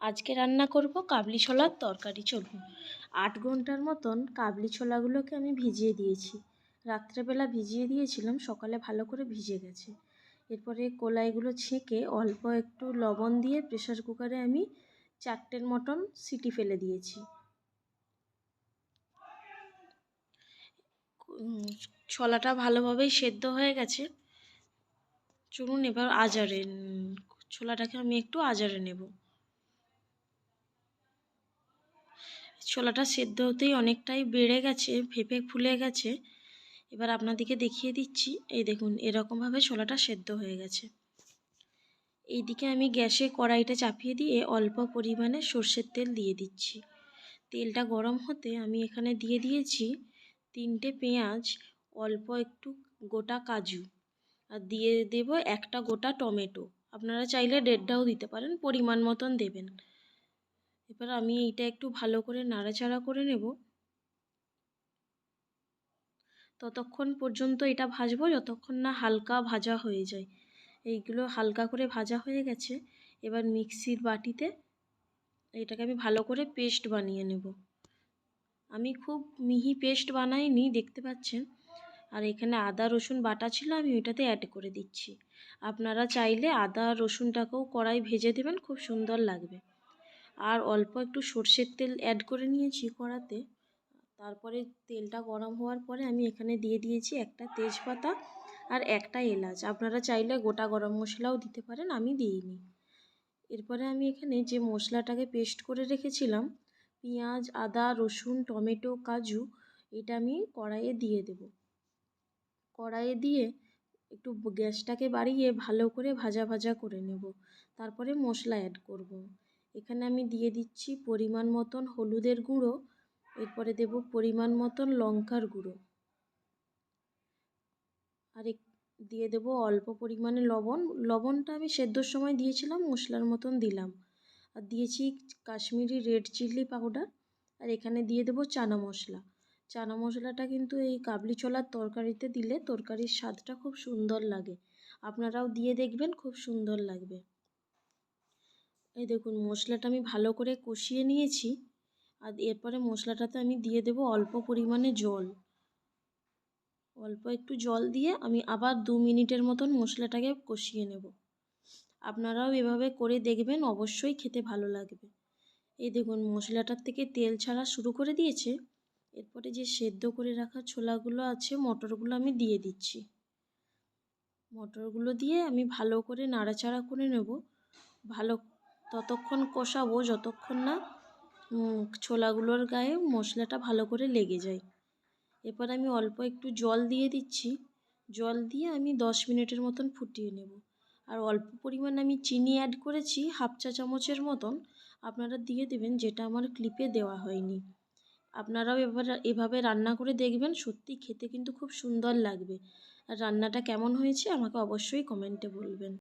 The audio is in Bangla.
আজকে রান্না করব কাবলি ছোলার তরকারি। চলুন। 8 ঘন্টার মতন কাবলি ছোলাগুলোকে আমি ভিজিয়ে দিয়েছি। রাত্রেবেলা ভিজিয়ে দিয়েছিলাম, সকালে ভালো করে ভিজে গেছে। এরপরে কলাইগুলো ছেঁকে অল্প একটু লবণ দিয়ে প্রেসার কুকারে আমি 4টের মতন সিটি ফেলে দিয়েছি। ছোলাটা ভালোভাবেই সেদ্ধ হয়ে গেছে। চলুন এবার ছোলাটাকে আমি একটু আজারে নেব। ছোলাটা সেদ্ধ হতেই অনেকটাই বেড়ে গেছে, ফেঁপে ফুলে গেছে। এবার আপনাদেরকে দেখিয়ে দিচ্ছি, এই দেখুন এরকমভাবে ছোলাটা সেদ্ধ হয়ে গেছে। এইদিকে আমি গ্যাসে কড়াইটা চাপিয়ে দিয়ে অল্প পরিমাণে সর্ষের তেল দিয়ে দিচ্ছি। তেলটা গরম হতে আমি এখানে দিয়ে দিয়েছি 3টে পেঁয়াজ, অল্প একটু গোটা কাজু, আর দিয়ে দেব একটা গোটা টমেটো। আপনারা চাইলে 1.5টাও দিতে পারেন, পরিমাণ মতন দেবেন। এবার আমি এইটা একটু ভালো করে নাড়াচাড়া করে নেব। ততক্ষণ পর্যন্ত এটা ভাজবো যতক্ষণ না হালকা ভাজা হয়ে যায়। এইগুলো হালকা করে ভাজা হয়ে গেছে। এবার মিক্সির বাটিতে এটাকে আমি ভালো করে পেস্ট বানিয়ে নেব। আমি খুব মিহি পেস্ট বানাইনি, দেখতে পাচ্ছেন। আর এখানে আদা রসুন বাটা ছিল, আমি ওইটাতে অ্যাড করে দিচ্ছি। আপনারা চাইলে আদা রসুনটাকেও কড়াই ভেজে দেবেন, খুব সুন্দর লাগবে। আর অল্প একটু সর্ষের তেল অ্যাড করে নিয়েছি কড়াতে। তারপরে তেলটা গরম হওয়ার পরে আমি এখানে দিয়ে দিয়েছি একটা তেজপাতা আর একটা এলাচ। আপনারা চাইলে গোটা গরম মশলাও দিতে পারেন, আমি দিইনি। এরপরে আমি এখানে যে মশলাটাকে পেস্ট করে রেখেছিলাম, পেঁয়াজ, আদা, রসুন, টমেটো, কাজু, এটা আমি কড়াইয়ে দিয়ে দেব। কড়াইয়ে দিয়ে একটু গ্যাসটাকে বাড়িয়ে ভালো করে ভাজা ভাজা করে নেব। তারপরে মশলা অ্যাড করব। এখানে আমি দিয়ে দিচ্ছি পরিমাণ মতন হলুদের গুঁড়ো, এরপরে দেব পরিমাণ মতন লঙ্কার গুঁড়ো, আর দিয়ে দেব অল্প পরিমাণে লবণ। লবণটা আমি সেদ্ধর সময় দিয়েছিলাম, মশলার মতন দিলাম। আর দিয়েছি কাশ্মীরি রেড চিলি পাউডার, আর এখানে দিয়ে দেব চানা মশলা। চানা মশলাটা কিন্তু এই কাবলি ছোলার তরকারিতে দিলে তরকারির স্বাদটা খুব সুন্দর লাগে। আপনারাও দিয়ে দেখবেন, খুব সুন্দর লাগবে। এই দেখুন মশলাটা আমি ভালো করে কষিয়ে নিয়েছি। আর এরপরে মশলাটাতে আমি দিয়ে দেব অল্প পরিমাণে জল। অল্প একটু জল দিয়ে আমি আবার 2 মিনিটের মতন মশলাটাকে কষিয়ে নেব। আপনারাও এভাবে করে দেখবেন, অবশ্যই খেতে ভালো লাগবে। এই দেখুন মশলাটার থেকে তেল ছাড়া শুরু করে দিয়েছে। এরপরে যে সেদ্ধ করে রাখা ছোলাগুলো আছে, মটরগুলো আমি দিয়ে দিচ্ছি। মটরগুলো দিয়ে আমি ভালো করে নাড়াচাড়া করে নেব। ততক্ষণ কষাবো যতক্ষণ না ছোলাগুলোর গায়ে মশলাটা ভালো করে লেগে যায়। এরপর আমি অল্প একটু জল দিয়ে দিচ্ছি। জল দিয়ে আমি 10 মিনিটের মতন ফুটিয়ে নেব। আর অল্প পরিমাণ আমি চিনি অ্যাড করেছি, 1/2 চা চামচের মতন। আপনারা দিয়ে দেবেন, যেটা আমার ক্লিপে দেওয়া হয়নি। আপনারাও এভাবে রান্না করে দেখবেন, সত্যি খেতে কিন্তু খুব সুন্দর লাগবে। আর রান্নাটা কেমন হয়েছে আমাকে অবশ্যই কমেন্টে বলবেন।